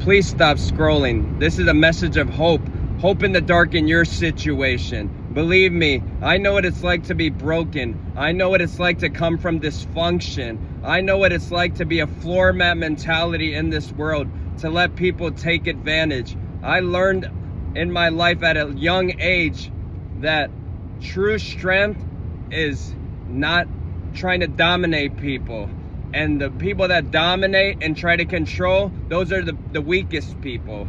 please stop scrolling. This is a message of hope. Hope in the dark in your situation. Believe me, I know what it's like to be broken. I know what it's like to come from dysfunction. I know what it's like to be a floor mat mentality in this world, to let people take advantage. I learned in my life at a young age that true strength is not trying to dominate people. And the people that dominate and try to control, those are the weakest people.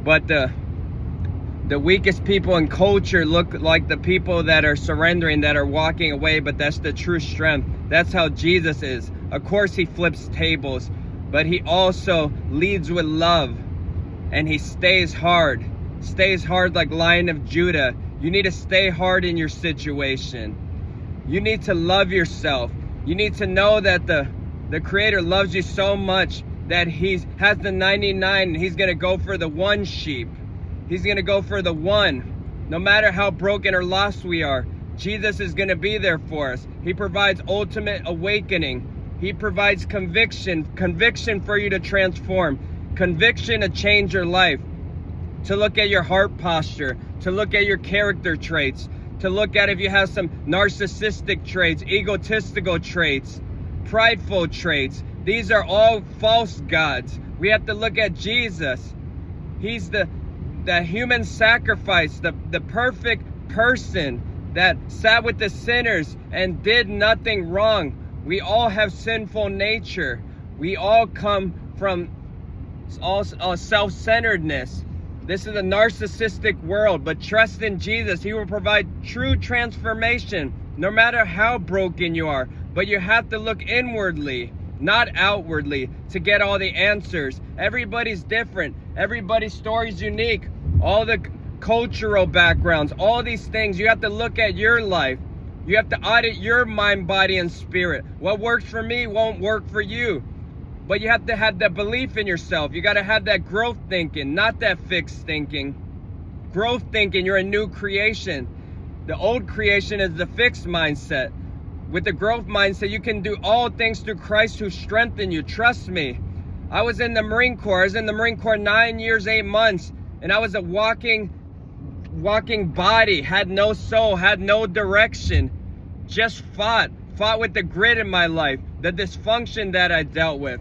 But the weakest people in culture look like the people that are surrendering, that are walking away, but that's the true strength. That's how Jesus is. Of course, he flips tables, but he also leads with love, and he stays hard like Lion of Judah. You need to stay hard in your situation. You need to love yourself. You need to know that the Creator loves you so much that he has the 99 and he's going to go for the one sheep. He's going to go for the one. No matter how broken or lost we are, Jesus is going to be there for us. He provides ultimate awakening. He provides conviction for you to transform, conviction to change your life, to look at your heart posture, to look at your character traits, to look at if you have some narcissistic traits, egotistical traits, prideful traits. These are all false gods. We have to look at Jesus. He's the human sacrifice, the perfect person that sat with the sinners and did nothing wrong. We all have sinful nature. We all come from self-centeredness. This is a narcissistic world, but trust in Jesus. He will provide true transformation, no matter how broken you are. But you have to look inwardly, not outwardly, to get all the answers. Everybody's different. Everybody's story is unique. All the cultural backgrounds, all these things, you have to look at your life. You have to audit your mind, body, and spirit. What works for me won't work for you. But you have to have that belief in yourself. You got to have that growth thinking, not that fixed thinking. Growth thinking, you're a new creation. The old creation is the fixed mindset. With the growth mindset, you can do all things through Christ who strengthens you. Trust me. I was in the Marine Corps. I was in the Marine Corps 9 years, 8 months. And I was a walking body. Had no soul, had no direction. Just fought with the grit in my life. The dysfunction that I dealt with.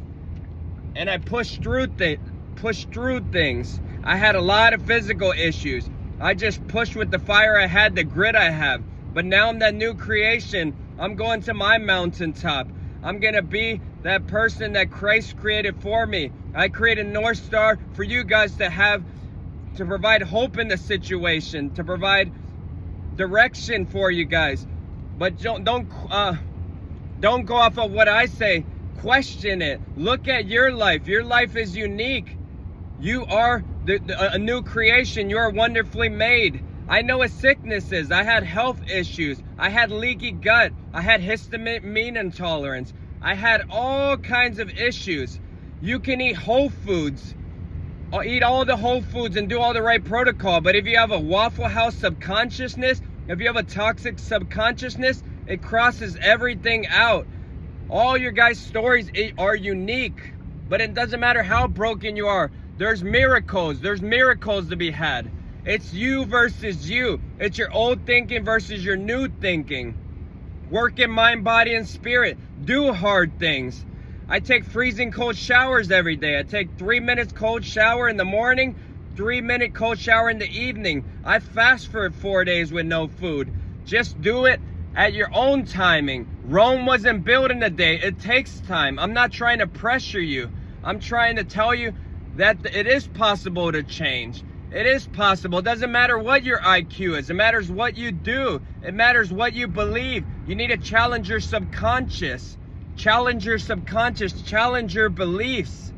And I pushed through things. I had a lot of physical issues. I just pushed with the fire I had, the grit I have. But now I'm that new creation. I'm going to my mountaintop. I'm going to be that person that Christ created for me. I created a North Star for you guys to provide hope in the situation, to provide direction for you guys. But don't go off of what I say. Question it. Look at your life. Your life is unique. You are a new creation. You are wonderfully made. I know what sickness is. I had health issues. I had leaky gut. I had histamine intolerance. I had all kinds of issues. You can eat whole foods. Eat all the whole foods and do all the right protocol. But if you have a Waffle House subconsciousness, if you have a toxic subconsciousness, it crosses everything out. All your guys' stories are unique, but it doesn't matter how broken you are. There's miracles. There's miracles to be had. It's you versus you. It's your old thinking versus your new thinking. Work in mind, body, and spirit. Do hard things. I take freezing cold showers every day. I take 3 minutes cold shower in the morning, 3-minute cold shower in the evening. I fast for 4 days with no food. Just do it at your own timing. Rome wasn't built in a day. It takes time. I'm not trying to pressure you. I'm trying to tell you that it is possible to change. It is possible. It doesn't matter what your IQ is. It matters what you do. It matters what you believe. You need to challenge your subconscious. Challenge your subconscious. Challenge your beliefs.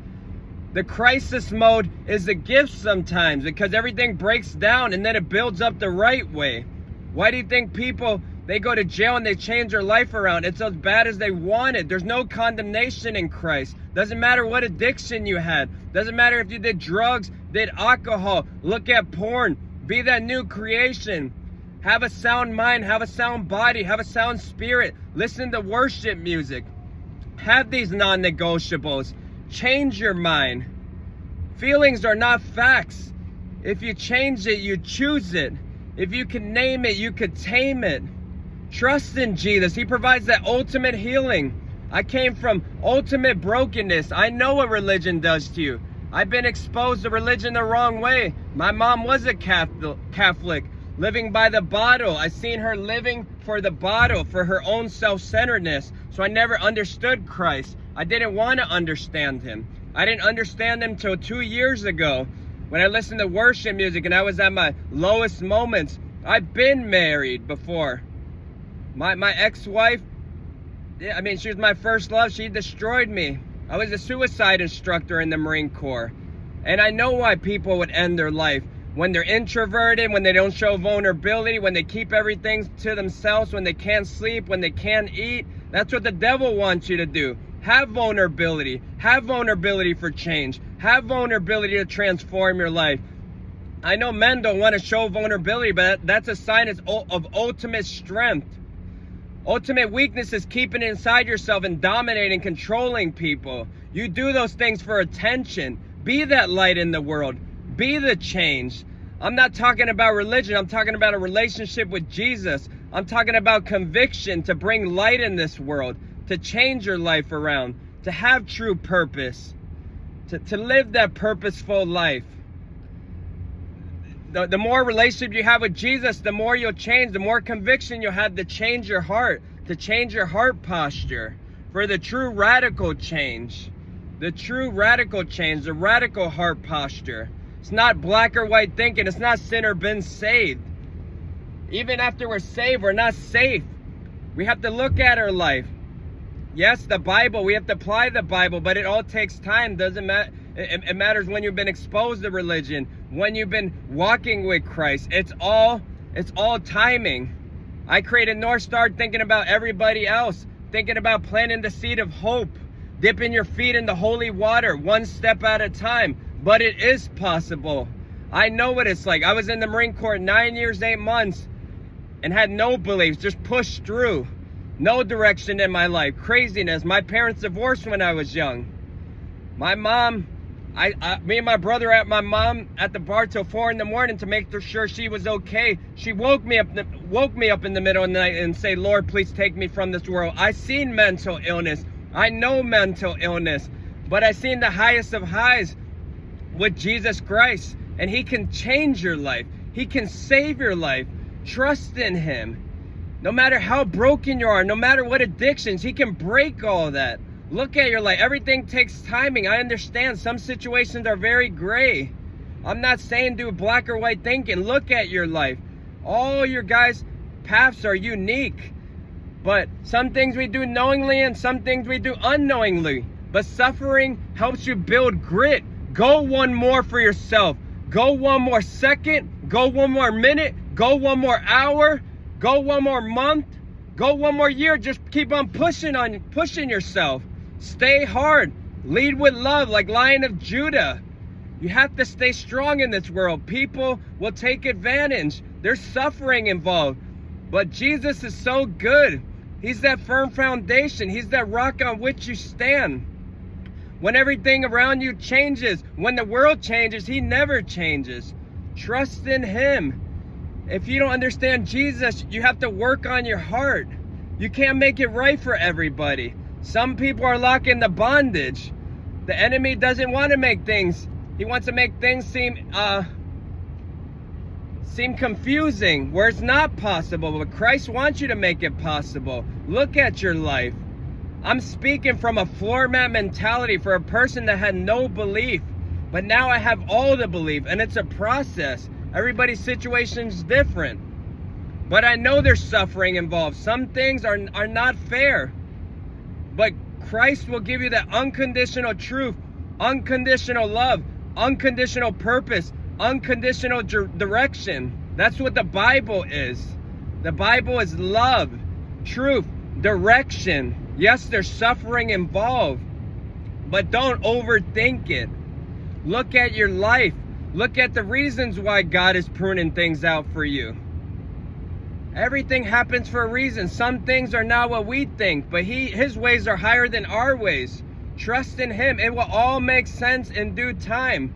The crisis mode is a gift sometimes because everything breaks down and then it builds up the right way. Why do you think people, they go to jail and they change their life around? It's as bad as they want it. There's no condemnation in Christ. Doesn't matter what addiction you had. Doesn't matter if you did drugs, did alcohol, look at porn. Be that new creation. Have a sound mind, have a sound body, have a sound spirit. Listen to worship music. Have these non-negotiables. Change your mind. Feelings are not facts. If you change it, you choose it. If you can name it, you could tame it. Trust in Jesus. He provides that ultimate healing. I came from ultimate brokenness. I know what religion does to you. I've been exposed to religion the wrong way. My mom was a Catholic, living by the bottle. I seen her living for the bottle, for her own self-centeredness. So I never understood Christ. I didn't want to understand him. I didn't understand him till 2 years ago when I listened to worship music and I was at my lowest moments. I've been married before. My ex-wife, she was my first love. She destroyed me. I was a suicide instructor in the Marine Corps. And I know why people would end their life. When they're introverted, when they don't show vulnerability, when they keep everything to themselves, when they can't sleep, when they can't eat. That's what the devil wants you to do. Have vulnerability. Have vulnerability for change. Have vulnerability to transform your life. I know men don't want to show vulnerability, but that's a sign of ultimate strength. Ultimate weakness is keeping it inside yourself and dominating, controlling people. You do those things for attention. Be that light in the world. Be the change. I'm not talking about religion. I'm talking about a relationship with Jesus. I'm talking about conviction to bring light in this world, to change your life around, to have true purpose, to live that purposeful life. The more relationship you have with Jesus, the more you'll change, the more conviction you'll have to change your heart, to change your heart posture for the true radical change. The true radical change, the radical heart posture. It's not black or white thinking. It's not sin or been saved. Even after we're saved, we're not safe. We have to look at our life. Yes, the Bible, we have to apply the Bible, but it all takes time. Doesn't matter. It matters when you've been exposed to religion, when you've been walking with Christ. It's all timing. I created North Star thinking about everybody else, thinking about planting the seed of hope, dipping your feet in the holy water, one step at a time. But it is possible. I know what it's like. I was in the Marine Corps 9 years, 8 months and had no beliefs, just pushed through. No direction in my life. Craziness. My parents divorced when I was young. My mom, me and my brother at my mom at the bar till 4 in the morning to make sure she was okay. She woke me up in the middle of the night and say, Lord, please take me from this world. I seen mental illness. I know mental illness, but I seen the highest of highs with Jesus Christ, and he can change your life. He can save your life. Trust in him. No matter how broken you are, no matter what addictions, he can break all that. Look at your life. Everything takes timing. I understand some situations are very gray. I'm not saying do black or white thinking. Look at your life. All your guys' paths are unique. But some things we do knowingly and some things we do unknowingly. But suffering helps you build grit. Go one more for yourself. Go one more second. Go one more minute. Go one more hour. Go one more month. Go one more year. Just keep on pushing yourself. Stay hard. Lead with love like Lion of Judah. You have to stay strong in this world. People will take advantage. There's suffering involved. But Jesus is so good. He's that firm foundation. He's that rock on which you stand. When everything around you changes, when the world changes, he never changes. Trust in him. If you don't understand Jesus, you have to work on your heart. You can't make it right for everybody. Some people are locked in the bondage. The enemy doesn't want to make things. He wants to make things seem confusing, where it's not possible. But Christ wants you to make it possible. Look at your life. I'm speaking from a floor mat mentality for a person that had no belief. But now I have all the belief, and it's a process. Everybody's situation is different. But I know there's suffering involved. Some things are not fair. But Christ will give you that unconditional truth, unconditional love, unconditional purpose, unconditional direction. That's what the Bible is. The Bible is love, truth, direction. Yes, there's suffering involved, but don't overthink it. Look at your life. Look at the reasons why God is pruning things out for you. Everything happens for a reason. Some things are not what we think, but his ways are higher than our ways. Trust in him. It will all make sense in due time.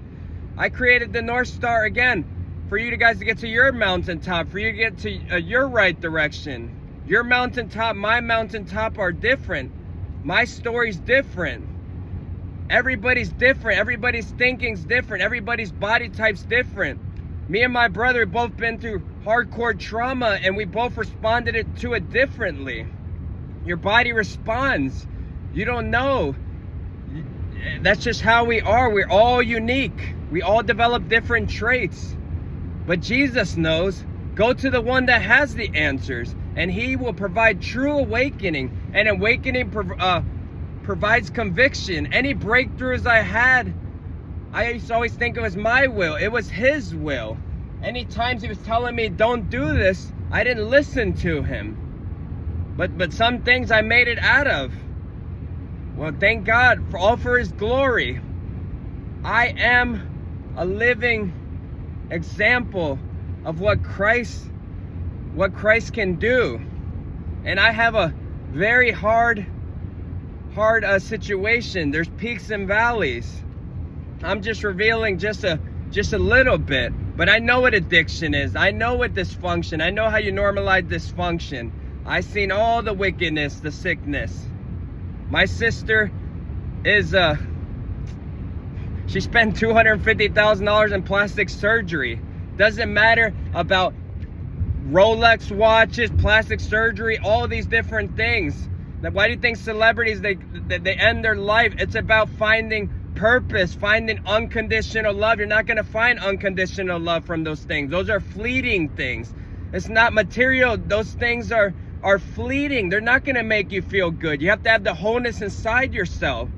I created the North Star again for you guys to get to your mountaintop, for you to get to your right direction. Your mountaintop, my mountaintop are different. My story's different. Everybody's different. Everybody's thinking's different. Everybody's body type's different. Me and my brother have both been through hardcore trauma, and we both responded to it differently. Your body responds. You don't know. That's just how we are. We're all unique. We all develop different traits. But Jesus knows. Go to the one that has the answers, and he will provide true awakening. And awakening provides conviction. Any breakthroughs I had, I used to always think it was my will. It was his will. Any times he was telling me, don't do this, I didn't listen to him. But some things I made it out of. Well, thank God for his glory. I am a living example of what Christ can do. And I have a very hard situation. There's peaks and valleys. I'm just revealing just a little bit, but I know what addiction is. I know what dysfunction. I know how you normalize dysfunction. I've seen all the wickedness, the sickness. My sister is she spent $250,000 in plastic surgery. Doesn't matter about Rolex watches, plastic surgery, all these different things. Why do you think celebrities, they end their life? It's about finding purpose, finding unconditional love. You're not going to find unconditional love from those things. Those are fleeting things. It's not material. Those things are fleeting. They're not going to make you feel good. You have to have the wholeness inside yourself.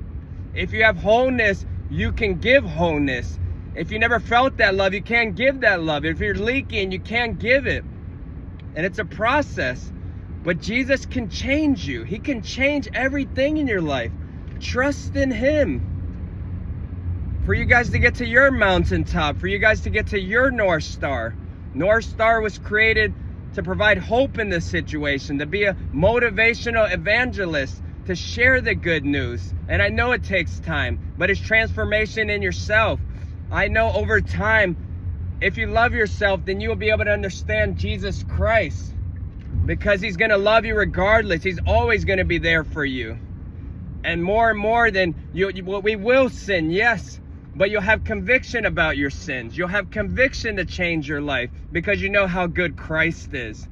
If you have wholeness, you can give wholeness. If you never felt that love, you can't give that love. If you're leaking, you can't give it. And it's a process. But Jesus can change you. He can change everything in your life. Trust in him. For you guys to get to your mountaintop, for you guys to get to your North Star. North Star was created to provide hope in this situation, to be a motivational evangelist, to share the good news. And I know it takes time, but it's transformation in yourself. I know over time, if you love yourself, then you will be able to understand Jesus Christ. Because he's going to love you regardless. He's always going to be there for you. And more than we will sin, yes. But you'll have conviction about your sins. You'll have conviction to change your life because you know how good Christ is.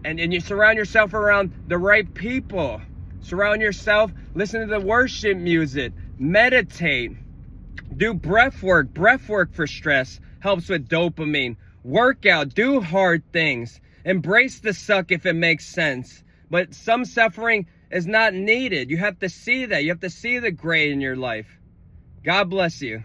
And you surround yourself around the right people. Surround yourself, listen to the worship music, meditate, do breath work. Breath work for stress helps with dopamine. Work out, do hard things. Embrace the suck if it makes sense. But some suffering is not needed. You have to see that. You have to see the gray in your life. God bless you.